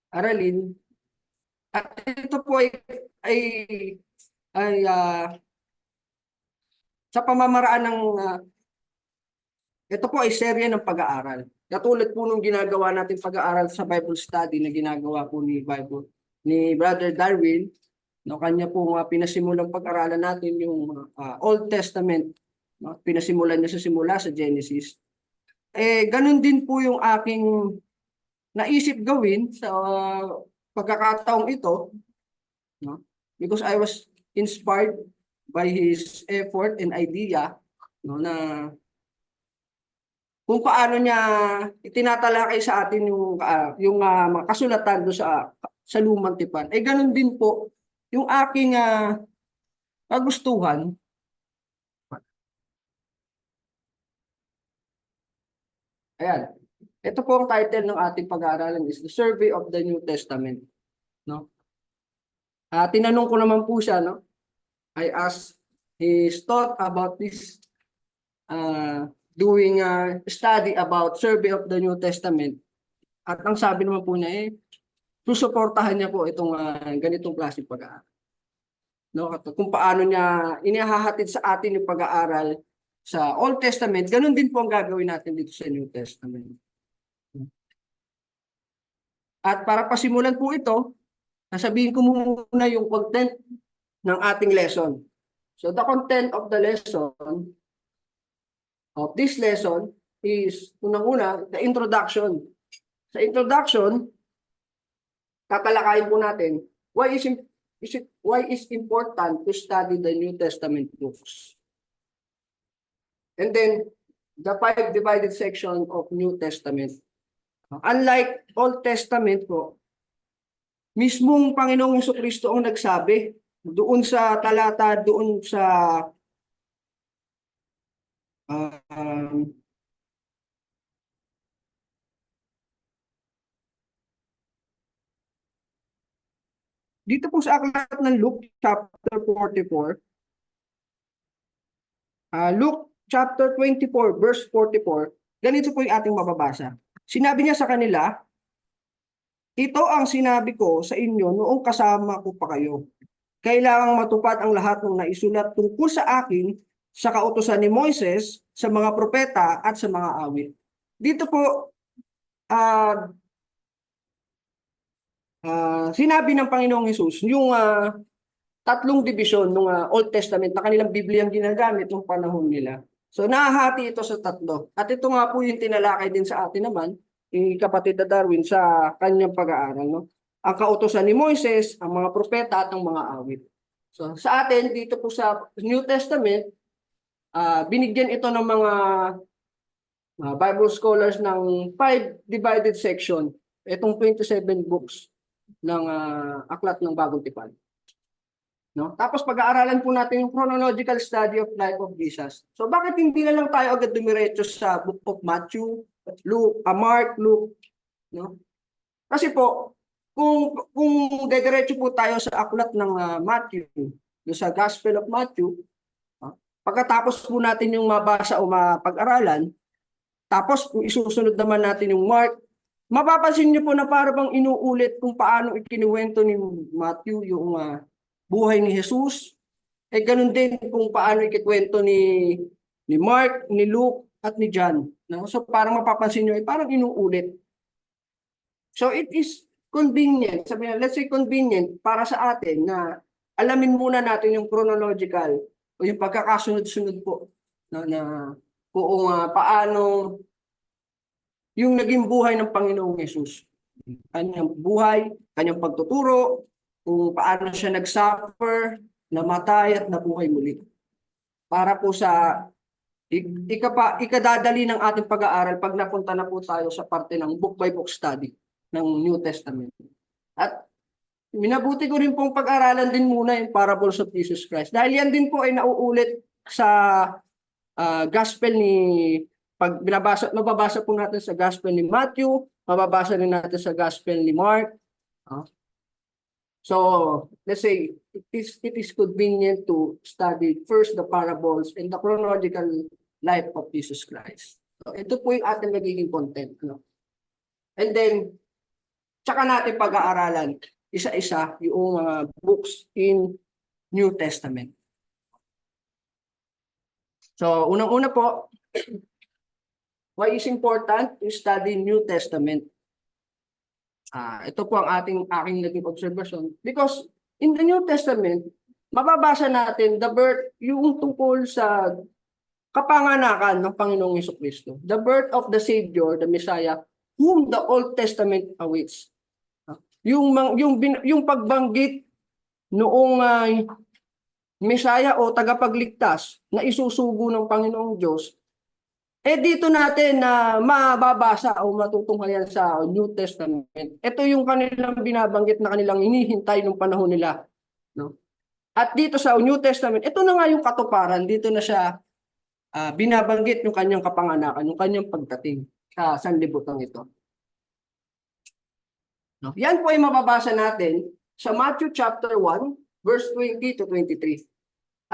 aralin. At ito po ay, sa pamamaraan ng ito po ay serye ng pag-aaral. Katulad po nung ginagawa natin pag-aaral sa Bible study na ginagawa po ni Brother Darwin, no, kanya po pinasimulang pag-aralan natin yung Old Testament, no, pinasimulan niya sa simula sa Genesis. Ganun din po yung aking naisip gawin sa pagkakataong ito, no, because I was inspired by his effort and idea, no, na kung paano niya itinatalakay sa atin yung mga kasulatan do sa lumang tipan. Ganun din po yung aking kagustuhan. Ayan. Ito po ang title ng ating pag-aaralan is The Survey of the New Testament, no? Tinanong ko naman po siya, no? I asked his thought about this doing a study about survey of the New Testament. At ang sabi naman po niya susuportahan niya po itong ganitong klaseng pag-aaral. No? At kung paano niya inihahatid sa atin yung pag-aaral sa Old Testament, ganun din po ang gagawin natin dito sa New Testament. At para pasimulan po ito, sasabihin ko muna yung content ng ating lesson. So the content of the lesson, of this lesson, is unang-una, the introduction. Sa introduction, tatalakayin po natin why is important to study the New Testament books. And then the 5 divided section of New Testament. Unlike Old Testament po, mismong Panginoong Jesucristo ang nagsabi doon sa talata, doon sa dito po sa aklat ng Luke chapter 44, Luke chapter 24 verse 44, ganito po yung ating mababasa. Sinabi niya sa kanila, ito ang sinabi ko sa inyo noong kasama ko pa kayo. Kailangang matupad ang lahat ng naisulat tungkol sa akin sa kautusan ni Moises, sa mga propeta at sa mga awit. Dito po, sinabi ng Panginoong Hesus yung tatlong division ng Old Testament na kanilang Biblia ang ginagamit ng panahon nila. So nahahati ito sa tatlo. At ito nga po yung tinalakay din sa atin naman, kapatid na Darwin sa kanyang pag-aaral. No? Ang kautusan ni Moises, ang mga propeta at ang mga awit. So sa atin, dito po sa New Testament, binigyan ito ng mga Bible scholars ng 5 divided section. Itong 27 books ng aklat ng Bagong Tipan. No? Tapos pag-aaralan po natin yung chronological study of life of Jesus. So bakit hindi na lang tayo agad dumiretso sa book of Matthew, Luke, Mark, Luke, no? Kasi po kung dediretso po tayo sa aklat ng Matthew, sa Gospel of Matthew, pagkatapos po natin yung mabasa o mapag-aralan, tapos kung isusunod naman natin yung Mark, mapapansin niyo po na para bang inuulit kung paano ikinuwento ni Matthew yung buhay ni Jesus. Ganun din kung paano ikikwento ni Mark, ni Luke, at ni John. No? So parang mapapansin nyo, parang inuulit. So it is convenient, let's say convenient para sa atin na alamin muna natin yung chronological o yung pagkakasunod-sunod po na kung paano yung naging buhay ng Panginoong Hesus. Kanyang buhay, kanyang pagtuturo, kung paano siya nag-suffer, namatay at nabuhay muli. Para po sa ikadadali ng ating pag-aaral pag napunta na po tayo sa parte ng book by book study ng New Testament. At minabuti ko rin pong pag-aralan din muna yung parables of Jesus Christ. Dahil yan din po ay nauulit sa gospel ni mababasa po natin sa gospel ni Matthew, mababasa rin natin sa gospel ni Mark. So, let's say it is convenient to study first the parables and the chronological life of Jesus Christ. So, ito po yung ating magiging content. No? And then, Tsaka natin pag-aaralan isa-isa yung mga books in New Testament. So, unang-una po, why is important to study New Testament? Ito po ang aking naging observation. Because in the New Testament, mababasa natin the birth, yung tungkol sa kapanganakan ng Panginoong Jesucristo. The birth of the Savior, the Messiah, whom the Old Testament awaits. Yung pagbanggit noong Messiah o tagapagligtas na isusugo ng Panginoong Diyos, dito natin na mababasa o matutunghayan sa New Testament. Ito yung kanilang binabanggit na kanilang hinihintay ng panahon nila. No? At dito sa New Testament, ito na nga yung katuparan. Dito na siya binabanggit yung kanyang kapanganakan, yung kanyang pagdating sa sanlibutan ito. No? Yan po ay mababasa natin sa Matthew chapter 1, verse 20 to 23.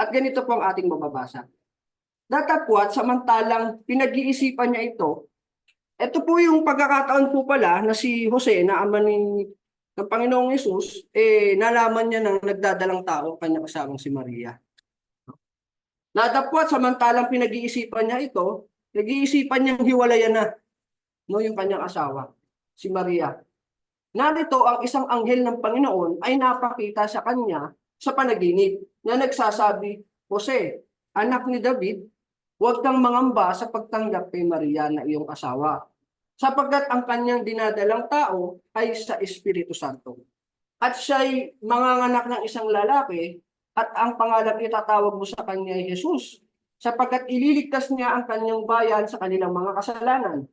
At ganito po ang ating mababasa. Datapwat, samantalang pinag-iisipan niya ito po yung pagkakataon po pala na si Jose, na ama ng Panginoong Hesus, nalaman niya ng nagdadalang tao, kanyang asawang si Maria. Datapwat, samantalang pinag-iisipan niya nag-iisipan niyang hiwalayan na yung kanyang asawa, si Maria. Narito ang isang anghel ng Panginoon ay napakita sa kanya sa panaginip na nagsasabi, Jose, anak ni David, huwag kang mangamba sa pagtanggap kay Maria na iyong asawa, sapagkat ang kanyang dinadalang tao ay sa Espiritu Santo. At siya'y manganganak ng isang lalaki, at ang pangalang itatawag mo sa kanya ay Jesus, sapagkat ililigtas niya ang kanyang bayan sa kanilang mga kasalanan.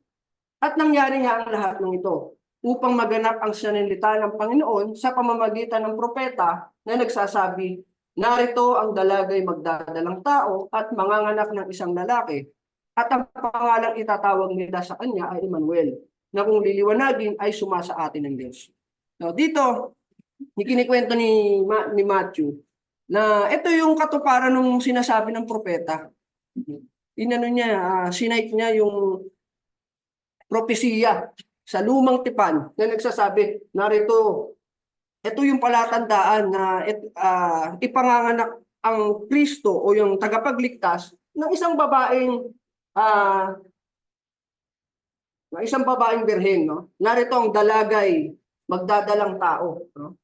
At nangyari nga ang lahat ng ito, upang maganap ang salita ng Panginoon sa pamamagitan ng propeta na nagsasabi, narito ang dalagay magdadalang tao at manganganak ng isang lalaki, at ang pangalang itatawag nila sa kanya ay Emmanuel, na kung liliwanagin ay sumasa atin ng Diyos. Now, dito, ikinikwento ni Matthew na ito yung katuparan ng sinasabi ng propeta. Inano niya, sinite niya yung propesiya sa lumang tipan na nagsasabi, narito, ito yung palatandaan na ipanganganak ang Kristo o yung tagapagligtas ng isang babaeng birhen, no? Narito ang dalagay magdadalang tao, no?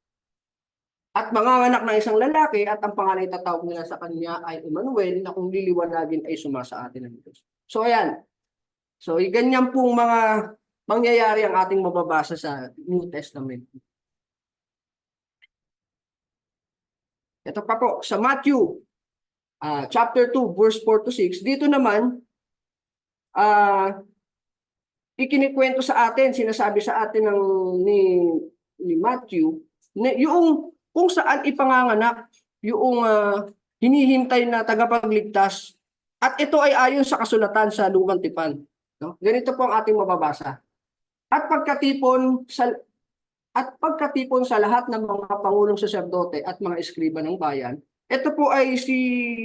At manganganak ng isang lalaki, at ang pangalan itatawag nila sa kanya ay Emmanuel, na kung liliwanagin ay sumasa atin ng Diyos. So ayan. So ganyan pong mga mangyayari ang ating mababasa sa New Testament. Ito pa po, sa Matthew chapter 2, verse 4 to 6, dito naman, ikinikwento sa atin, sinasabi sa atin ni Matthew, na yung kung saan ipanganganak yung hinihintay na tagapagligtas, at ito ay ayon sa kasulatan sa lumang tipan. No? Ganito po ang ating mababasa. At pagkatipon sa lahat ng mga pangulong saserdote at mga eskriba ng bayan, ito po ay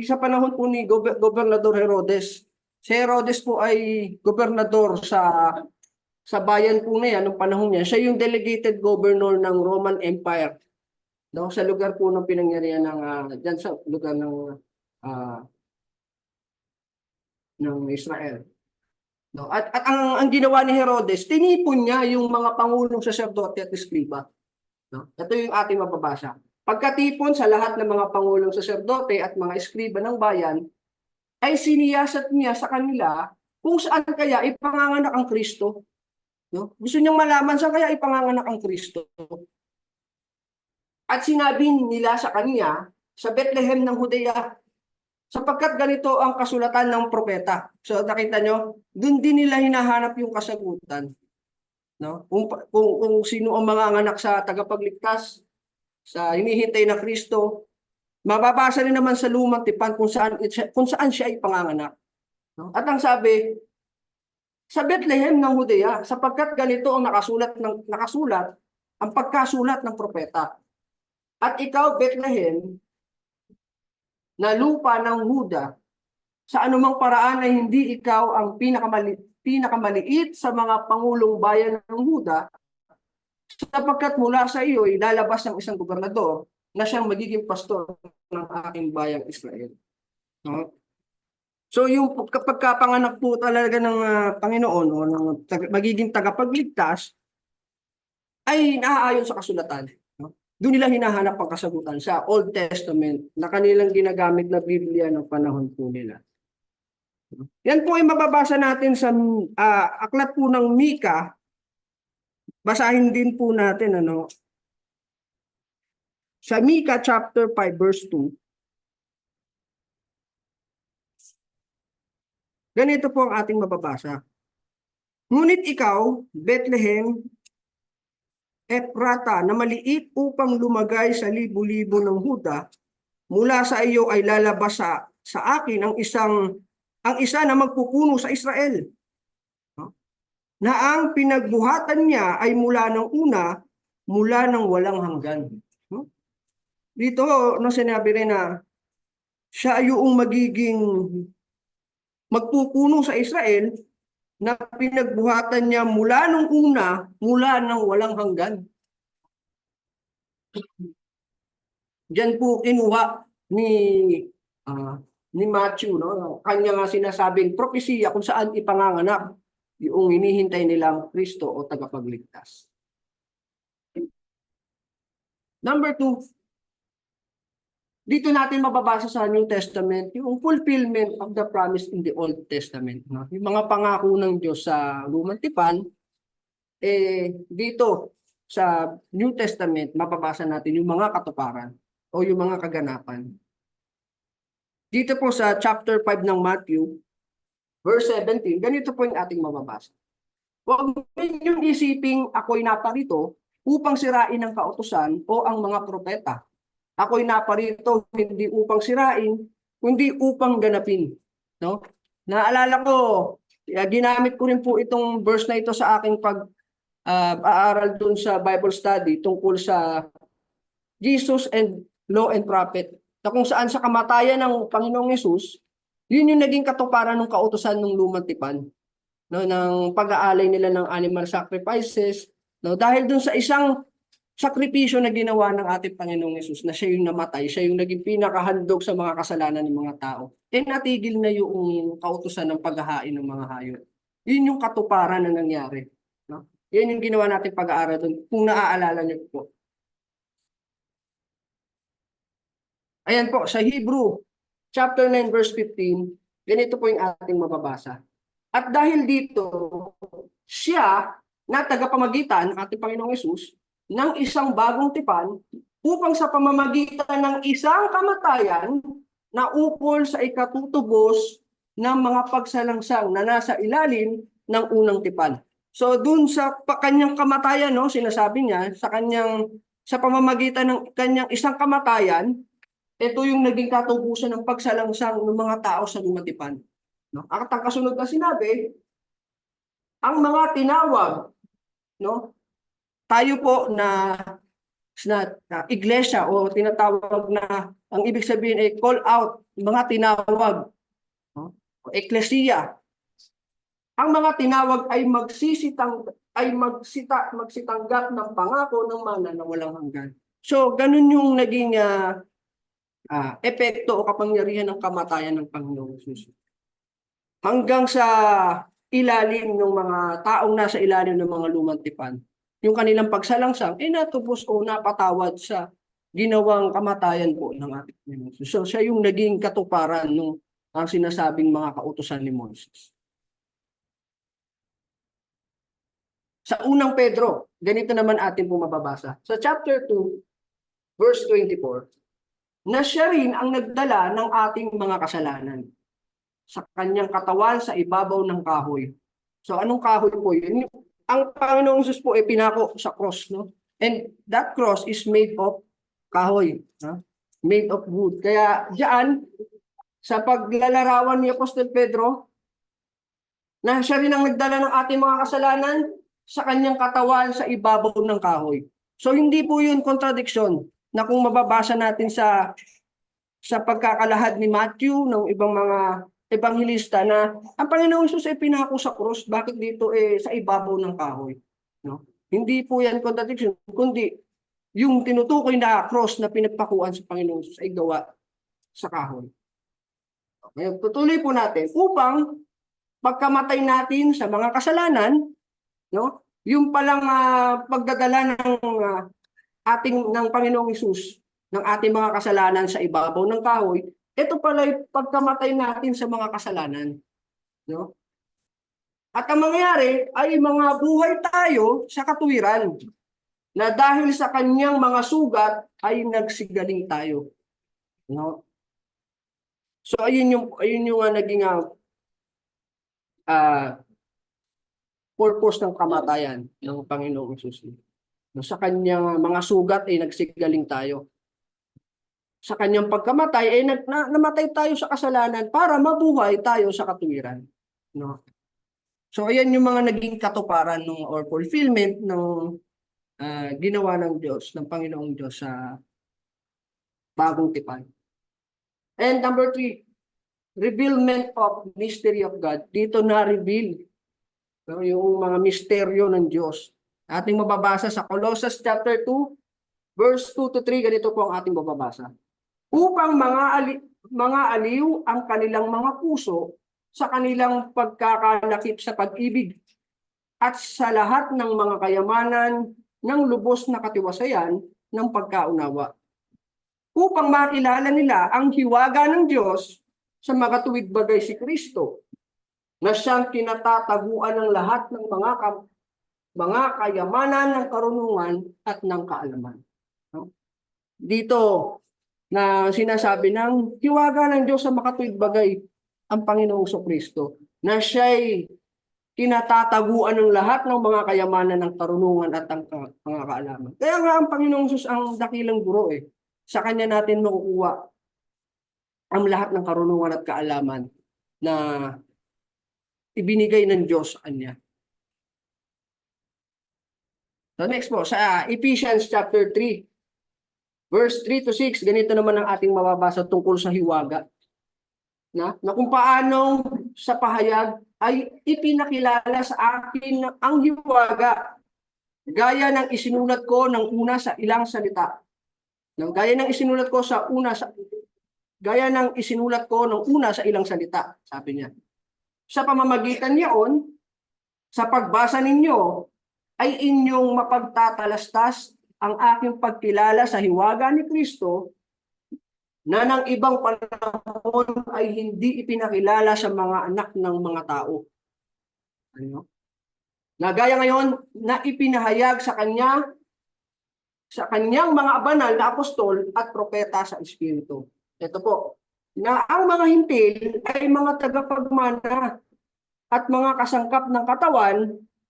sa panahon po ni Gobernador Herodes. Si Herodes po ay gobernador sa bayan po na yan, nung panahon niya. Siya yung delegated governor ng Roman Empire. No, sa lugar po ng pinangyarihan diyan sa lugar ng Israel. No, at ang ginawa ni Herodes, tinipon niya yung mga pangulong saserdote at eskriba. No? Ito yung ating mababasa. Pagkatipon sa lahat ng mga pangulong saserdote at mga eskriba ng bayan, ay siniyasat niya sa kanila kung saan kaya ipanganganak ang Kristo. No? Gusto niyang malaman saan kaya ipanganganak ang Kristo. At sinabi nila sa kanya, sa Bethlehem ng Judea, sapagkat ganito ang kasulatan ng propeta. So nakita nyo, doon din nila hinahanap yung kasagutan. No? Kung sino ang mga anak sa tagapagligtas, sa hinihintay na Kristo, mababasa rin naman sa lumang tipan kung saan siya ay panganganak. No? At ang sabi, sa Bethlehem ng Judea, sapagkat ganito ang nakasulat ang pagkasulat ng propeta. At ikaw, Bethlehem, na lupa ng Huda, sa anumang paraan ay hindi ikaw ang pinakamaliit sa mga pangulong bayan ng Huda, sapagkat mula sa iyo ay lalabas ang isang gobernador na siyang magiging pastor ng aking bayang Israel. No? So yung pagkapanganak po talaga ng Panginoon o ng magiging tagapagligtas ay naaayon sa kasulatan. No? Doon nila hinahanap ang kasagutan sa Old Testament na kanilang ginagamit na Biblia ng panahon po nila. Yan po ay mababasa natin sa aklat po ng Mika. Basahin din po natin sa Mika chapter 5 verse 2. Ganito po ang ating mababasa. Ngunit ikaw, Bethlehem, Ephrata, na maliit upang lumagay sa libu-libo ng Huda, mula sa iyo ay lalabas sa akin ang isa na magpupuno sa Israel. Na ang pinagbuhatan niya ay mula ng una, mula ng walang hanggan. Dito, sinabi rin na siya yung magiging magpupuno sa Israel na pinagbuhatan niya mula nung una, mula ng walang hanggan. Diyan po kinuha ni Matthew, kanya nga sinasabing propesya kung saan ipanganganak yung hinihintay nilang Kristo o tagapagligtas. Number 2, dito natin mababasa sa New Testament yung fulfillment of the promise in the Old Testament. No? Yung mga pangako ng Diyos sa Lumang Tipan, dito sa New Testament, mababasa natin yung mga katuparan o yung mga kaganapan. Dito po sa chapter 5 ng Matthew, verse 17, ganito po yung ating mababasa. Huwag ninyong isiping ako'y naparito upang sirain ang kautusan o ang mga propeta. Ako'y naparito hindi upang sirain, kundi upang ganapin. No? Naalala ko, ginamit ko rin po itong verse na ito sa aking pag-aaral dun sa Bible study tungkol sa Jesus and Law and Prophet. Na kung saan sa kamatayan ng Panginoong Yesus, yun yung naging katuparan ng kautusan ng Lumang Tipan. No, ng pag-aalay nila ng animal sacrifices. No, dahil dun sa isang sakripisyo na ginawa ng ating Panginoong Yesus na siya yung namatay, siya yung naging pinakahandog sa mga kasalanan ng mga tao. Natigil na yung kautusan ng paghahain ng mga hayop. Yun yung katuparan na nangyari. No? Yan yung ginawa natin pag-aaral doon, kung naaalala niyo po. Ayan po, sa Hebrew, chapter 9, verse 15, ganito po yung ating mababasa. At dahil dito, siya na tagapamagitan ng ating Panginoong Yesus ng isang bagong tipan upang sa pamamagitan ng isang kamatayan na ukol sa ikatutubos ng mga pagsalangsang na nasa ilalim ng unang tipan. So dun sa kanyang kamatayan, sinasabi niya, sa pamamagitan ng kanyang isang kamatayan, ito yung naging katubusan ng pagsalangsang ng mga tao sa Lumang Tipan. At ang kasunod na sinabi, ang mga tinawag, tayo po na iglesia o tinatawag na, ang ibig sabihin ay call out, mga tinawag, o eklesiya. Ang mga tinawag ay magsitanggap ng pangako ng mana na walang hanggan. So ganun yung naging epekto o kapangyarihan ng kamatayan ng Panginoong Hesus. Hanggang sa ilalim ng mga taong nasa ilalim ng mga Lumang Tipan, yung kanilang pagsalangsang, natubos o napatawad sa ginawang kamatayan po ng ating Panginoong Hesus. So siya yung naging katuparan ng ang sinasabing mga kautusan ni Moses. Sa unang Pedro, ganito naman atin po mababasa. Sa chapter 2, verse 24, na siya rin ang nagdala ng ating mga kasalanan sa kanyang katawan sa ibabaw ng kahoy. So anong kahoy po yun? Ang Panginoong Hesus po ay pinako sa cross, And that cross is made of kahoy, made of wood. Kaya diyan, sa paglalarawan ni Apostol Pedro, na siya rin ang nagdala ng ating mga kasalanan sa kanyang katawan sa ibabaw ng kahoy. So hindi po yun contradiction na kung mababasa natin sa pagkakalahad ni Matthew ng ibang mga ebanghelista na ang Panginoong Hesus ay pinako sa krus, bakit dito sa ibabaw ng kahoy? Hindi po yan contradiction, kundi yung tinutukoy na cross na pinagpakuan sa Panginoon Jesus ay gawa sa kahoy. Ngayon, tutuloy po natin upang pagkamatay natin sa mga kasalanan, no? Yung palang pagdadala ng ng Panginoong Hesus ng ating mga kasalanan sa ibabaw ng kahoy, ito pala yung pagkamatay natin sa mga kasalanan, no? At ang mangyayari ay mga buhay tayo sa katuwiran na dahil sa kanyang mga sugat ay nagsigaling tayo, no? So ayun yung naging purpose ng kamatayan ng Panginoong Hesus. Sa kanyang mga sugat ay nagsigaling tayo. Sa kanyang pagkamatay ay namatay tayo sa kasalanan para mabuhay tayo sa katuwiran, no? So ayan yung mga naging katuparan or fulfillment ng ginawa ng Diyos, ng Panginoong Diyos sa bagong tipan. And number 3, revealment of mystery of God. Dito na-reveal yung mga misteryo ng Diyos. Ating mababasa sa Colossus chapter 2, verse 2 to 3, ganito po ang ating mababasa. Upang mga aliw ang kanilang mga puso sa kanilang pagkakalakip sa pag-ibig at sa lahat ng mga kayamanan ng lubos na katiwasayan ng pagkaunawa. Upang makilala nila ang hiwaga ng Diyos sa makatuwid bagay si Kristo, na siyang kinatataguan ng lahat ng mga kayamanan ng karunungan at ng kaalaman. Dito na sinasabi ng hiwaga ng Diyos sa makatuwid bagay ang Panginoong Kristo, na siya'y kinatataguan ng lahat ng mga kayamanan ng karunungan at ng mga kaalaman. Kaya nga ang Panginoong Jesus ang dakilang guro eh. Sa kanya natin makukuha ang lahat ng karunungan at kaalaman na ibinigay ng Diyos sa kanya. So next po, sa Ephesians chapter 3, verse 3 to 6, ganito naman ang ating mababasa tungkol sa hiwaga. Na kung paano sa pahayag ay ipinakilala sa akin ang hiwaga, gaya ng isinulat ko ng una sa ilang salita. Gaya ng isinulat ko ng una sa ilang salita, sabi niya. Sa pamamagitan niyon, sa pagbasa ninyo, ay inyong mapagtatalastas ang aking pagkilala sa hiwaga ni Kristo na ng ibang panahon ay hindi ipinakilala sa mga anak ng mga tao. Ano? Na gaya ngayon na ipinahayag sa kanyang mga banal na apostol at propeta sa Espiritu. Ito po, na ang mga hintil ay mga tagapagmana at mga kasangkap ng katawan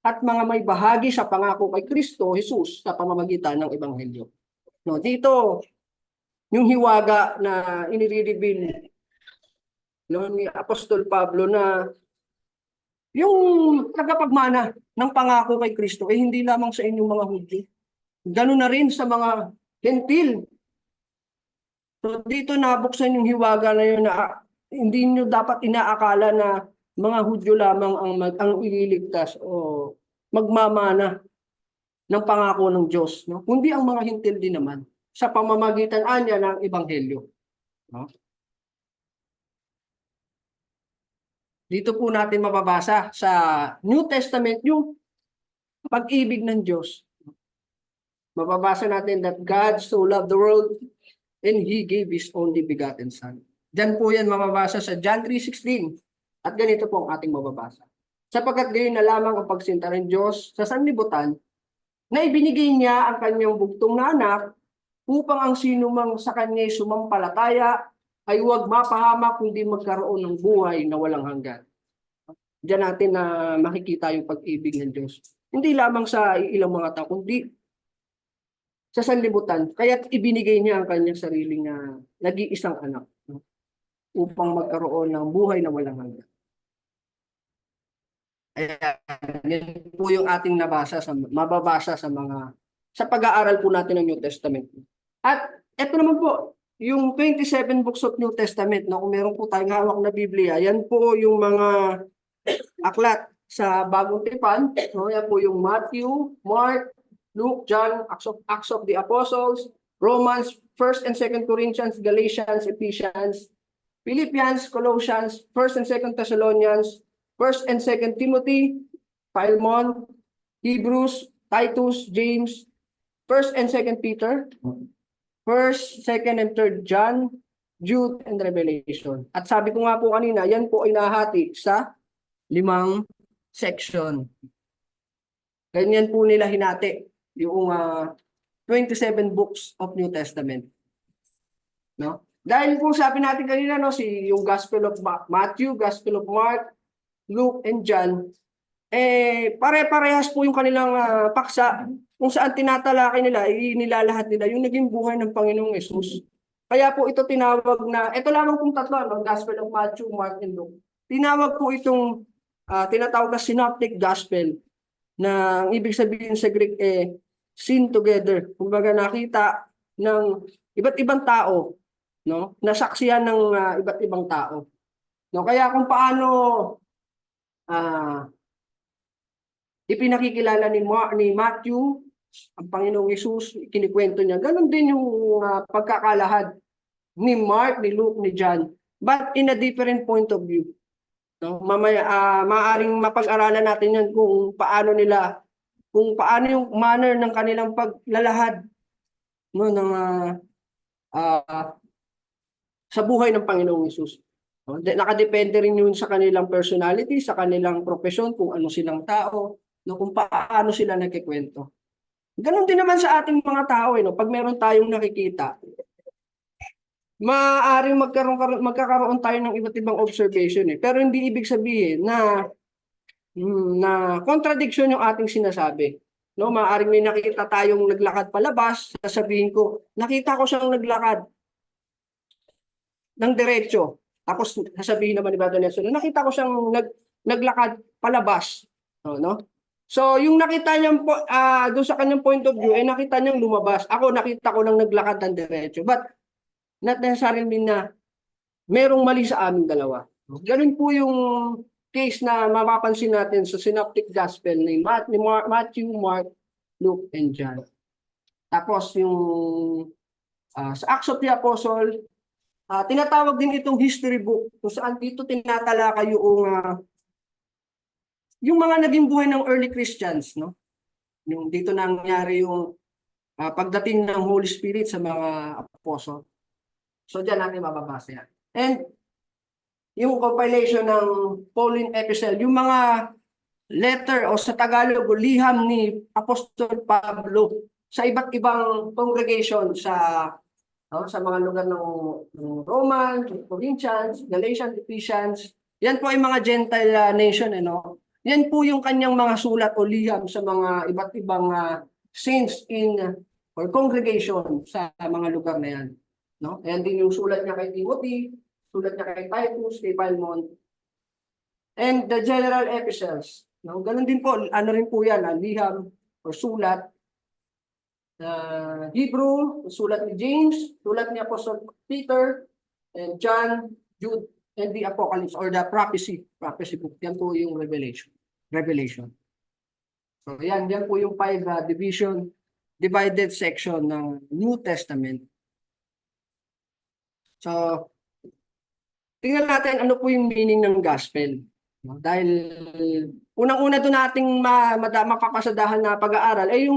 at mga may bahagi sa pangako kay Kristo Jesus sa pamamagitan ng Ebanghelyo. No, dito, yung hiwaga na inire-reveal ni Apostol Pablo na yung tagapagmana ng pangako kay Kristo ay hindi lamang sa inyong mga Hudyo. Ganoon na rin sa mga Hentil. So dito nabuksan yung hiwaga na yun na hindi nyo dapat inaakala na mga Hudyo lamang ang ililigtas o magmamana ng pangako ng Diyos, no? Kundi ang mga Hentil din naman sa pamamagitan anya ng Ebanghelyo. No? Dito po natin mababasa sa New Testament yung pag-ibig ng Diyos. Mababasa natin that God so loved the world and He gave His only begotten Son. Diyan po yan mababasa sa John 3:16. At ganito po ang ating mababasa. Sapagkat gayon na lamang ang pagsinta ng Diyos sa sanlibutan na ibinigay niya ang kanyang bugtong na anak upang ang sinumang sa kanya'y sumampalataya ay huwag mapahamak kundi magkaroon ng buhay na walang hanggan. Diyan natin na makikita yung pag-ibig ng Diyos. Hindi lamang sa ilang mga tao, kundi sa sanlibutan. Kaya't ibinigay niya ang kanyang sariling nag-iisang anak upang magkaroon ng buhay na walang hanggan. Yan po yung ating mababasa sa pag-aaral po natin ng New Testament. At ito naman po, yung 27 books of New Testament, kung meron po tayong hawak na Biblia, yan po yung mga aklat sa Bagong Tipan. No, yan po yung Matthew, Mark, Luke, John, Acts of the Apostles, Romans, 1st and 2nd Corinthians, Galatians, Ephesians, Philippians, Colossians, 1st and 2nd Thessalonians, 1st and 2nd Timothy, Philemon, Hebrews, Titus, James, 1st and 2nd Peter, 1st, 2nd and 3rd John, Jude, and Revelation. At sabi ko nga po kanina, yan po ay nahati sa 5 section. Ganyan po nila hinati yung 27 books of New Testament. No? Dahil kung sabi natin kanina, no, yung Gospel of Matthew, Gospel of Mark, Luke, and John, pare-parehas po yung kanilang paksa kung saan tinatalakay nila, inilalahat nila yung naging buhay ng Panginoong Yesus. Kaya po ito tinawag na, ito lamang pong tatlo, no, Gospel of Matthew, Mark, and Luke. Tinawag po itong tinatawag na Synoptic Gospel, na ang ibig sabihin sa Greek seen together. Kumbaga nakita ng iba't ibang tao, no, nasaksihan ng iba't ibang tao. No, kaya kung paano ipinakikilala ni Matthew ang Panginoong Yesus, kinikwento niya. Ganon din yung pagkakalahad ni Mark, ni Luke, ni John, but in a different point of view. No, mamaya maaring mapag-aralan natin yan kung paano yung manner ng kanilang paglalahad, no, ng sa buhay ng Panginoong Hesus. No, nakadepende rin yun sa kanilang personality, sa kanilang profesyon, kung ano silang tao, no, kung paano sila nagkikwento. Ganon din naman sa ating mga tao, no, pag meron tayong nakikita, maaaring magkakaroon tayo ng iba't ibang observation, pero hindi ibig sabihin na contradiction yung ating sinasabi. No, maaaring may nakita tayong naglakad palabas, sasabihin ko, nakita ko siyang naglakad ng diretso. Tapos sasabihin naman ni Brother Nelson, nakita ko siyang naglakad palabas. No? So, yung nakita niya doon sa kanyang point of view, nakita niyang lumabas. Ako, nakita ko lang naglakad ng diretso. But, not necessarily na merong mali sa aming dalawa. Ganun po yung case na mapapansin natin sa Synoptic Gospel ni Matthew, Mark, Luke, and John. Tapos yung sa Acts of the Apostle, tinatawag din itong history book kung saan dito tinatalakay yung mga naging buhay ng early Christians, no? Yung dito nangyari yung pagdating ng Holy Spirit sa mga apostle. So diyan natin mababasa yan. And yung compilation ng Pauline Epistle, yung mga letter o sa Tagalog liham ni Apostol Pablo sa iba't ibang congregation sa mga lugar ng Roman, Corinthians, Galatians, Ephesians. Yan po ay mga Gentile nation, Yan po yung kanyang mga sulat o liham sa mga iba't ibang saints or congregation sa mga lugar na yan. No? Ayan din yung sulat niya kay Timothy, sulat niya kay Titus, kay Philemon, and the general epistles. No? Ganun din po, rin po yan, liham or sulat. Hebrew, sulat ni James, sulat ni Apostle Peter, and John, Jude, and the Apocalypse or the prophecy book. Yan po yung Revelation. So yan po yung 5 divided section ng New Testament. So, tingnan natin ano po yung meaning ng gospel. Dahil unang-una doon nating mapapasadahan na pag-aaral ay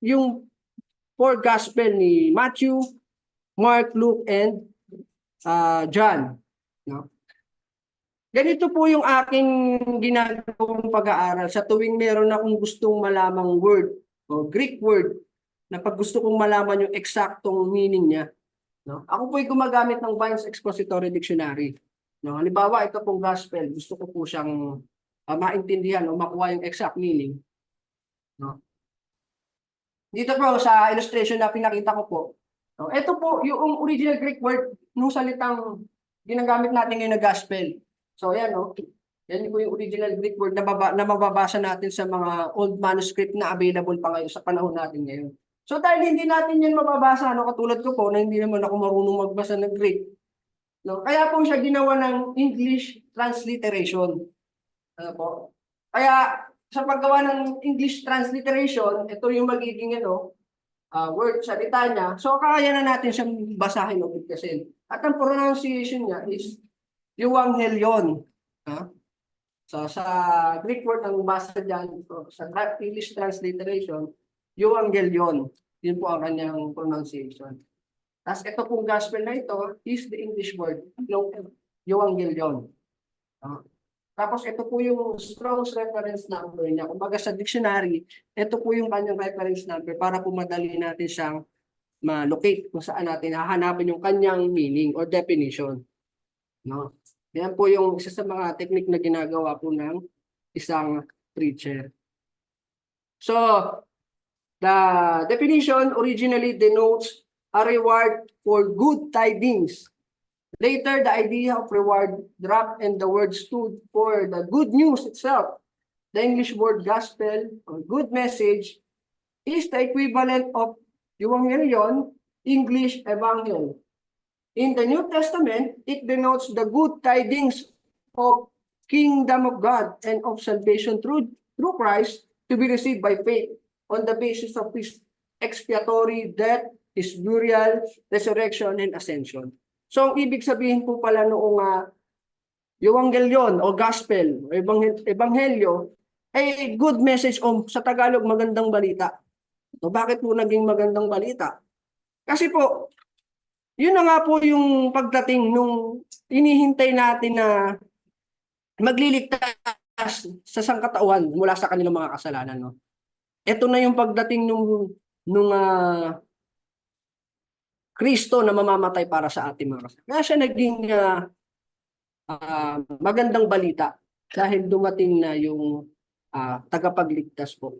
yung 4 gospel ni Matthew, Mark, Luke, and John. No? Ganito po yung aking ginagawang pag-aaral sa tuwing meron akong gustong malamang word o Greek word na pag gusto kong malaman yung eksaktong meaning niya. No? Ako po ay gumagamit ng Vine's Expository Dictionary. No? Halimbawa, ito pong gospel, gusto ko po siyang maintindihan o makuha yung exact meaning. No? Dito po sa illustration na pinakita ko po, no? Ito po yung original Greek word nung salitang ginagamit natin ngayon na gospel. So yan, yan po yung original Greek word na mababasa natin sa mga old manuscript na available pa ngayon sa panahon natin ngayon. So dahil hindi natin yan mababasa, katulad ko po na hindi naman ako marunong magbasa ng Greek, no? Kaya po siya ginawa ng English transliteration. Po? Kaya sa paggawa ng English transliteration, ito yung magiging word salita niya. So kaya na natin siyang basahin o bigkasin. At ang pronunciation niya is Euangelion. Ha? So sa Greek word ang basa diyan, so, sa English transliteration, Euangelion. Yun po ang kanyang pronunciation. Tapos ito pong gospel na ito is the English word, Euangelion. Tapos ito po yung Strong's reference number niya. Kumbaga sa dictionary, ito po yung kanyang reference number para po madali natin siyang ma-locate kung saan natin hahanapin yung kanyang meaning or definition. No? Yan po yung isa sa mga technique na ginagawa po ng isang preacher. So, the definition originally denotes a reward for good tidings. Later, the idea of reward dropped and the word stood for the good news itself. The English word gospel or good message is the equivalent of Euangelion, English evangel. In the New Testament, it denotes the good tidings of kingdom of God and of salvation through Christ to be received by faith on the basis of his expiatory death, his burial, resurrection, and ascension. So, ang ibig sabihin po pala noong Euangelion o Gospel, o Ebanghelyo, ay good message o sa Tagalog, magandang balita. So, bakit po naging magandang balita? Kasi po, yun na nga po yung pagdating nung inihintay natin na magliligtas sa sangkatauhan mula sa kanilang mga kasalanan. No? Ito na yung pagdating nung Kristo na mamamatay para sa ating mga kasalanan. Kaya siya naging magandang balita dahil dumating na yung tagapagligtas po.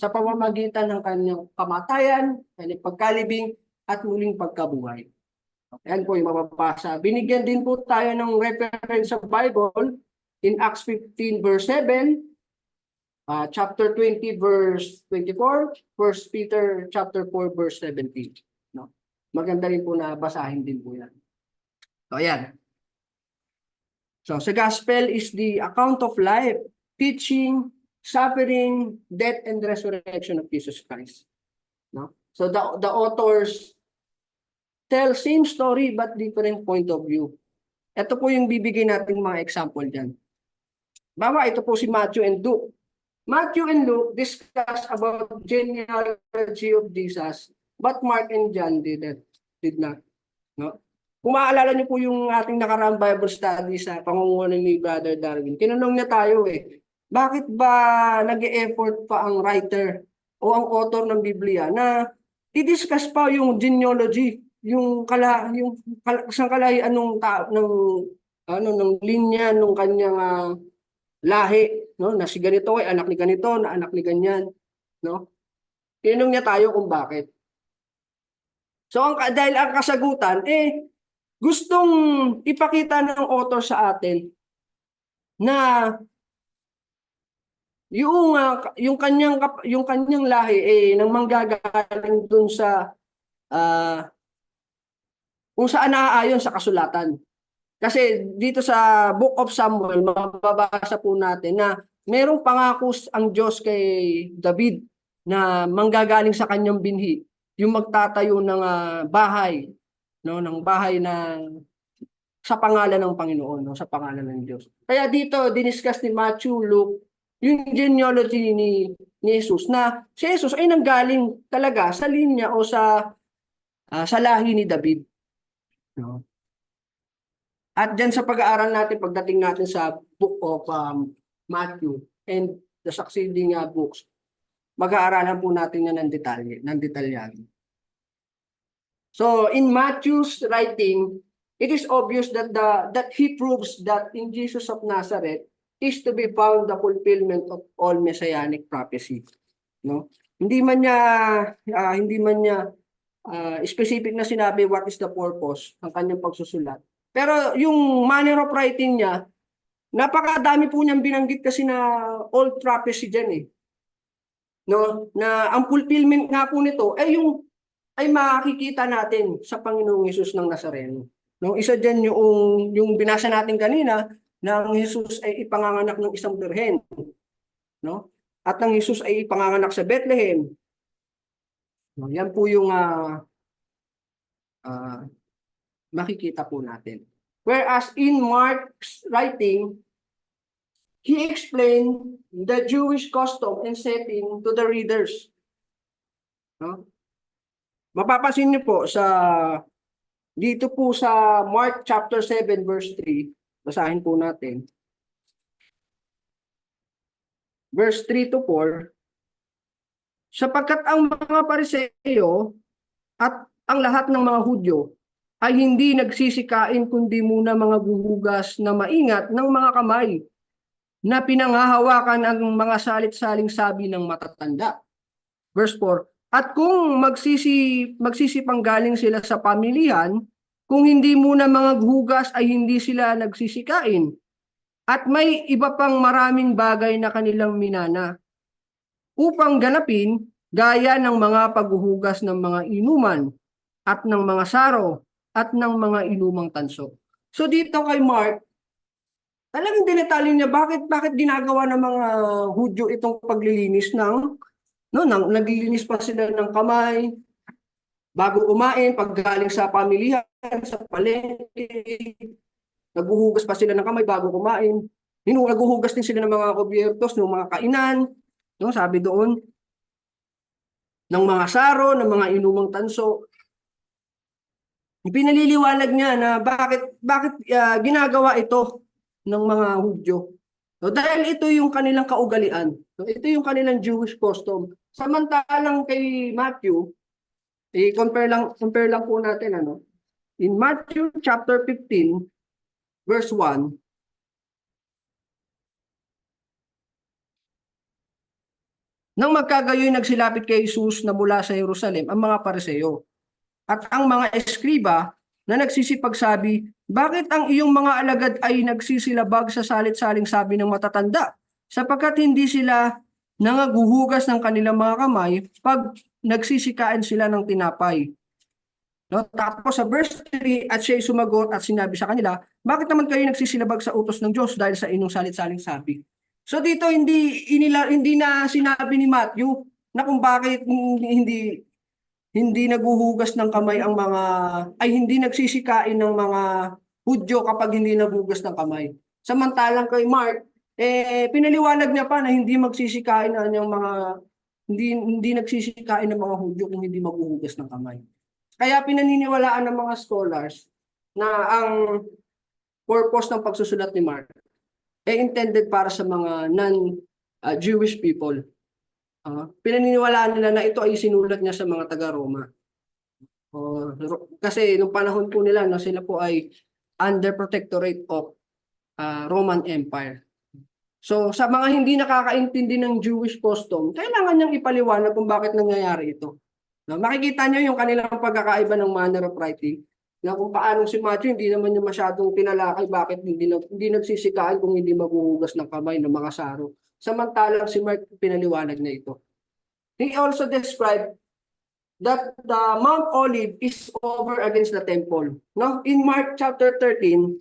Sa pamamagitan ng kanyang kamatayan, kanyang pagkalibing, at muling pagkabuhay. Yan po yung mababasa. Binigyan din po tayo ng reference sa Bible in Acts 15 verse 7, chapter 20 verse 24, 1 Peter chapter 4 verse 17. No? Maganda rin po na basahin din po yan. So, ayan. So, sa gospel is the account of life, teaching, suffering, death, and resurrection of Jesus Christ. No? So, the authors tell same story but different point of view. Ito po yung bibigay natin mga example dyan. Bawa, ito po si Matthew and Luke. Matthew and Luke discuss about genealogy of Jesus, but Mark and John did not. No? Kung maaalala niyo po yung ating nakaraang Bible study sa pangunguna ni Brother Darwin, tinanong niya tayo bakit ba nag-e-effort pa ang writer o ang author ng Biblia na i-discuss pa yung genealogy, yung kalahian ng linya ng kanyang lahi, no? Na si ganito ay anak ni ganito, na anak ni ganyan, no? Tinanong niya tayo kung bakit. So dahil ang kasagutan gustong ipakita ng author sa atin na yung kanyang lahi nang manggagaling dun sa kung saan naaayon sa kasulatan. Kasi dito sa Book of Samuel, mababasa po natin na merong pangako ang Diyos kay David na manggagaling sa kanyang binhi, yung magtatayo ng bahay, no, ng bahay na sa pangalan ng Panginoon, no, sa pangalan ng Diyos. Kaya dito diniscuss ni Matthew, Luke, yung genealogy ni Jesus na si Jesus ay nanggaling talaga sa linya o sa lahi ni David. No? At dyan sa pag-aaral natin, pagdating natin sa Book of Matthew and the succeeding books, mag-aaralan po natin yan ng detalyado. So in Matthew's writing, it is obvious that he proves that in Jesus of Nazareth is to be found the fulfillment of all messianic prophecy. No? Hindi man niya specific na sinabi what is the purpose ng kanyang pagsusulat. Pero yung manner of writing niya, napakadami po niyang binanggit kasi na old prophecy dyan No? Na ang fulfillment nga po nito ay makikita natin sa Panginoong Hesus ng Nazareno. No? Isa dyan yung binasa natin kanina na ang Hesus ay ipanganganak ng isang birhen. no? At ang Jesus ay ipanganganak sa Bethlehem. No, yan po yung makikita po natin. Whereas in Mark's writing, he explained the Jewish custom and setting to the readers. No? Mapapansin niyo po dito po sa Mark chapter 7 verse 3, basahin po natin. Verse 3 to 4, sapagkat ang mga Pariseo at ang lahat ng mga Hudyo ay hindi nagsisikain kundi muna mga guhugas na maingat ng mga kamay na pinanghahawakan ang mga salit-saling sabi ng matatanda. Verse 4, at kung magsisipanggaling sila sa pamilihan, kung hindi muna mga guhugas ay hindi sila nagsisikain. At may iba pang maraming bagay na kanilang minana upang ganapin gaya ng mga paghuhugas ng mga inuman at ng mga saro at ng mga inumang tanso. So dito kay Mark, talagang dinetalye niya bakit ginagawa ng mga Hudyo itong paglilinis naglilinis pa sila ng kamay bago kumain, pag galing sa pamilihan, sa palengke, naghuhugas pa sila ng kamay bago kumain. Naghuhugas din sila ng mga kubyertos, ng mga kainan, no, sabi doon, ng mga saro, ng mga inumang tanso. Pinaliliwanag niya na bakit ginagawa ito ng mga Hudyo. So, dahil ito yung kanilang kaugalian. So, ito yung kanilang Jewish custom. Samantalang kay Matthew, compare lang po natin In Matthew chapter 15 verse 1, nang magkagayoy nagsilapit kay Jesus na mula sa Jerusalem ang mga Pariseo at ang mga eskriba na nagsisipagsabi, bakit ang iyong mga alagad ay nagsisilabag sa salit-saling sabi ng matatanda? Sapagkat hindi sila nangaguhugas ng kanilang mga kamay pag nagsisikain sila ng tinapay. No? Tapos sa verse 3, at siya'y sumagot at sinabi sa kanila, bakit naman kayo nagsisilabag sa utos ng Diyos dahil sa inyong salit-saling sabi? So dito hindi na sinabi ni Matthew na kung bakit hindi naguhugas ng kamay hindi nagsisikain ng mga Hudyo kapag hindi naghugas ng kamay. Samantalang kay Mark, pinaliwanag niya pa na hindi magsisikain ng mga hindi nagsisikain ng mga Hudyo kung hindi maghuhugas ng kamay. Kaya pinaniniwalaan ng mga scholars na ang purpose ng pagsusulat ni Mark intended para sa mga non-Jewish people. Pinaniniwalaan nila na ito ay sinulat niya sa mga taga-Roma. Kasi nung panahon po nila, sila po ay under protectorate of Roman Empire. So sa mga hindi nakakaintindi ng Jewish custom, kailangan niyang ipaliwanag kung bakit nangyayari ito. Makikita niyo yung kanilang pagkakaiba ng manner of writing. Na kung paano si Matthew, hindi naman niya masyadong pinalakay bakit hindi nagsisikain kung hindi maghuhugas ng kamay ng mga saro. Samantalang si Mark pinaliwanag na ito. He also described that the Mount Olive is over against the temple. No? In Mark chapter 13,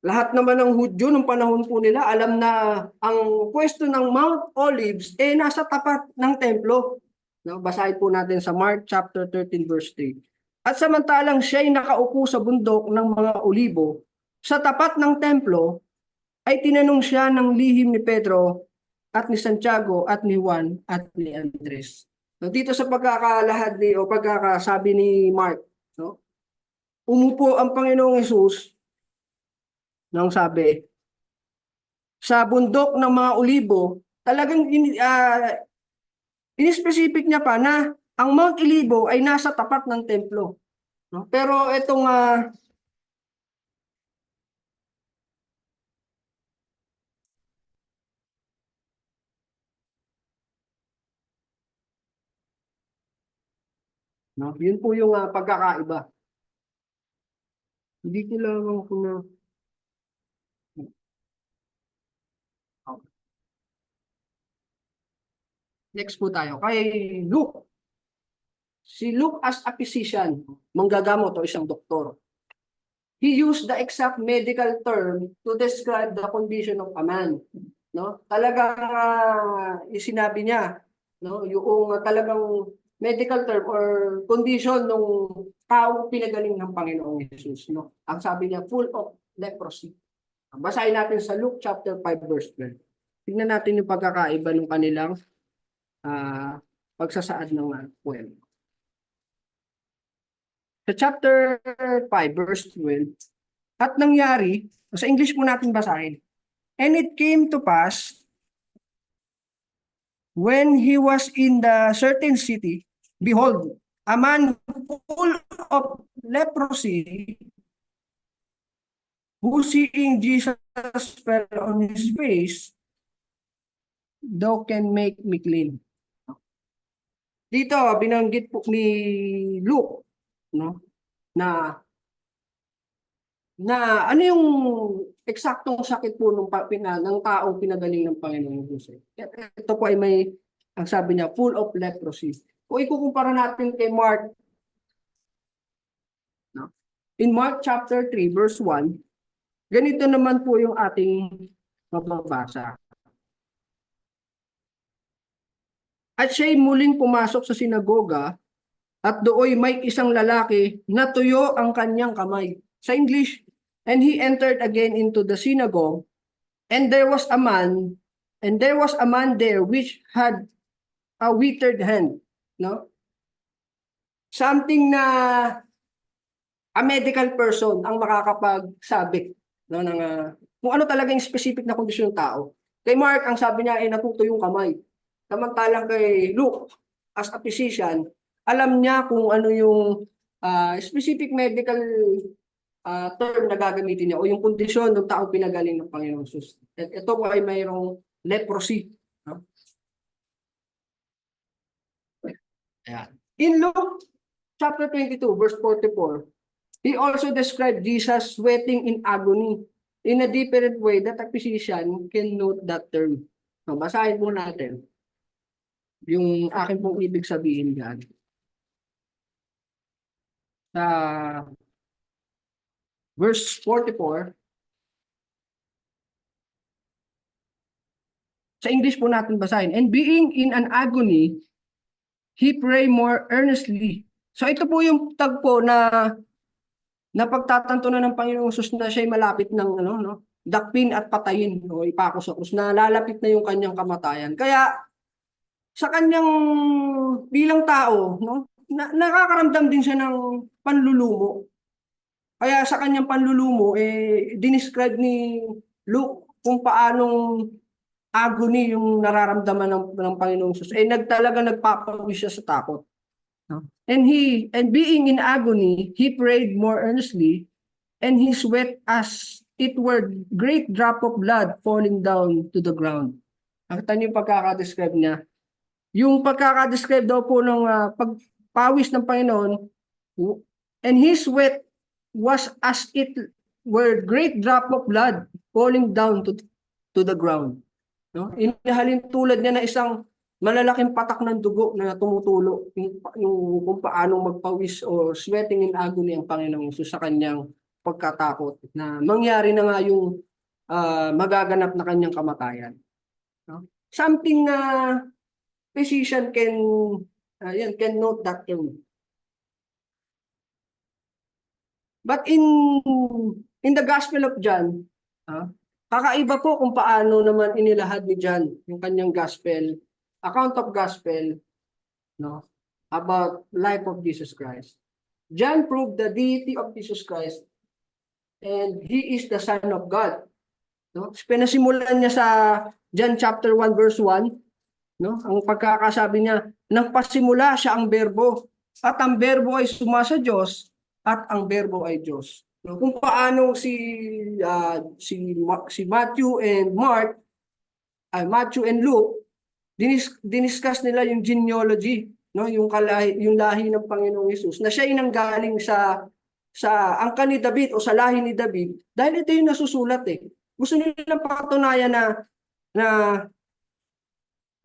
lahat naman ng Hudyo nung panahon po nila, alam na ang pwesto ng Mount Olives nasa tapat ng templo. Basahin po natin sa Mark chapter 13 verse 3. At samantalang siya'y nakaupo sa bundok ng mga olibo, sa tapat ng templo, ay tinanong siya ng lihim ni Pedro at ni Santiago at ni Juan at ni Andres. Dito sa pagkakalahad o pagkakasabi ni Mark, umupo ang Panginoong Hesus nang sabi, sa bundok ng mga olibo, talagang in-specific niya pa na ang Mount Olivo ay nasa tapat ng templo. Pero itong yun po yung pagkakaiba. Hindi kailangan ko na next po tayo kay Luke. Si Luke as a physician, manggagamot o isang doktor. he used the exact medical term to describe the condition of a man. No? Talagang sinabi niya, no, yung talagang medical term or condition ng tao pinagaling ng Panginoong Jesus, no. Ang sabi niya, full of leprosy. Basahin natin sa Luke chapter 5 verse 12. Tingnan natin yung pagkakaiba ng kanilang pagsasaad ng poem. Sa chapter 5 verse 12, at nangyari, sa English po natin basahin. And it came to pass, when he was in the certain city, behold, a man full of leprosy, who seeing Jesus fell on his face, thou can make me clean. Dito, binanggit po ni Luke, no, na ano yung eksaktong sakit po ng taong pinagaling ng Panginoong Diyos. Ito po ay ang sabi niya, full of leprosy. Kung ikukumpara natin kay Mark, no? In Mark chapter 3 verse 1, ganito naman po yung ating mababasa. At siya'y muling pumasok sa sinagoga at dooy may isang lalaki na tuyo ang kanyang kamay. Sa English, and he entered again into the synagogue, and there was a man there which had a withered hand, no? Something na a medical person ang makakapagsabi, no, ng kung ano talaga yung specific na kondisyon ng tao. Kay Mark, ang sabi niya ay natutuyo yung kamay. Samantalang kay Luke, as a physician, alam niya kung ano yung specific medical term na gagamitin niya o yung kondisyon ng taong pinagaling ng Panginoong Jesus. At ito po ay mayroong leprosy. No? Ayan. In Luke chapter 22 verse 44, he also described Jesus sweating in agony in a different way that a physician can note that term. So, basahin po natin yung akin pong ibig sabihin dyan. Sa verse 44, sa English po natin basahin. And being in an agony, he prayed more earnestly. So ito po yung tagpo na pagtatanto na ng Panginoong Jesus na siya'y malapit ng dakpin at patayin o ipako sa krus, na lalapit na yung kanyang kamatayan. Kaya sa kanyang bilang tao, no, nakakaramdam din siya ng panlulumo. Kaya sa kanyang panlulumo, dinescribe ni Luke kung paanong agony yung nararamdaman ng Panginoong Jesus. Nagpapawis siya sa takot. No? And being in agony, he prayed more earnestly, and he sweat as it were great drop of blood falling down to the ground. Nakita niyo yung pagkakadescribe niya. Yung pagkakadescribe daw po ng pagpawis ng Panginoon, and his sweat was as it were great drop of blood falling down to the ground. No? Inihalin tulad niya na isang malalaking patak ng dugo na tumutulo yung kung paano magpawis o sweating in agony ang Panginoong Jesus sa kanyang pagkatakot na mangyari na nga yung magaganap na kanyang kamatayan. No? Something na physician can note that term. But in the Gospel of John, kakaiba po kung paano naman inilahad ni John yung kanyang gospel, account of gospel, no, about life of Jesus Christ. John proved the deity of Jesus Christ, and he is the Son of God. No? Pinasimulan niya sa John chapter 1 verse 1, no? Ang pagkakasabi niya, nang pasimula siya ang berbo, at ang berbo ay sumasa Diyos, at ang berbo ay Diyos. No? Kung paano si Matthew and Matthew and Luke, diniscuss nila yung genealogy, no, yung lahi ng Panginoong Hesus, na siya ay nanggaling sa angkan ni David o sa lahi ni David, dahil ito yung nasusulat Gusto nilang patunayan na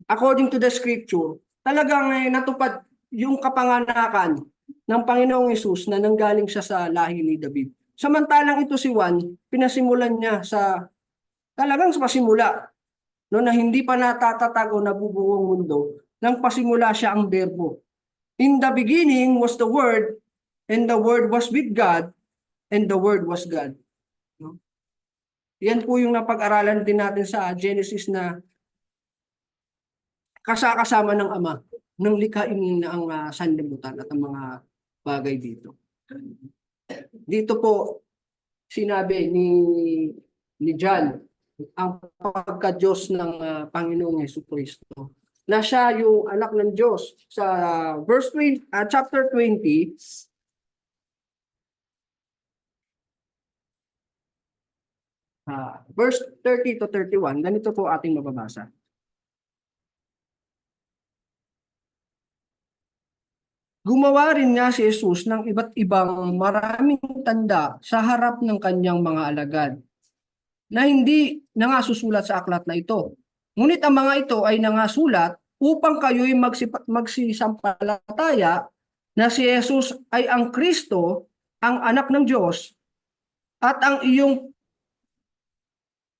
according to the scripture, talagang natupad yung kapanganakan ng Panginoong Hesus na nanggaling siya sa lahi ni David. Samantalang ito si Juan, pinasimulan niya sa talagang sa pasimula, no, na hindi pa natatatag o nabubuong mundo, nang pasimula siya ang berbo. In the beginning was the Word, and the Word was with God, and the Word was God. No? Yan po yung napag-aralan din natin sa Genesis na kasama ng Ama nang likhain ang sanlibutan at ang mga bagay dito. Dito po sinabi ni John ang pagka-Diyos ng Panginoong Jesucristo na siya yung anak ng Diyos. Sa verse 20, chapter 20, verse 30 to 31, ganito po ating mababasa. Gumawa rin nga si Jesus ng iba't ibang maraming tanda sa harap ng kanyang mga alagad na hindi nangasusulat sa aklat na ito. Ngunit ang mga ito ay nangasulat upang kayo'y magsisampalataya na si Jesus ay ang Kristo, ang anak ng Diyos, at ang iyong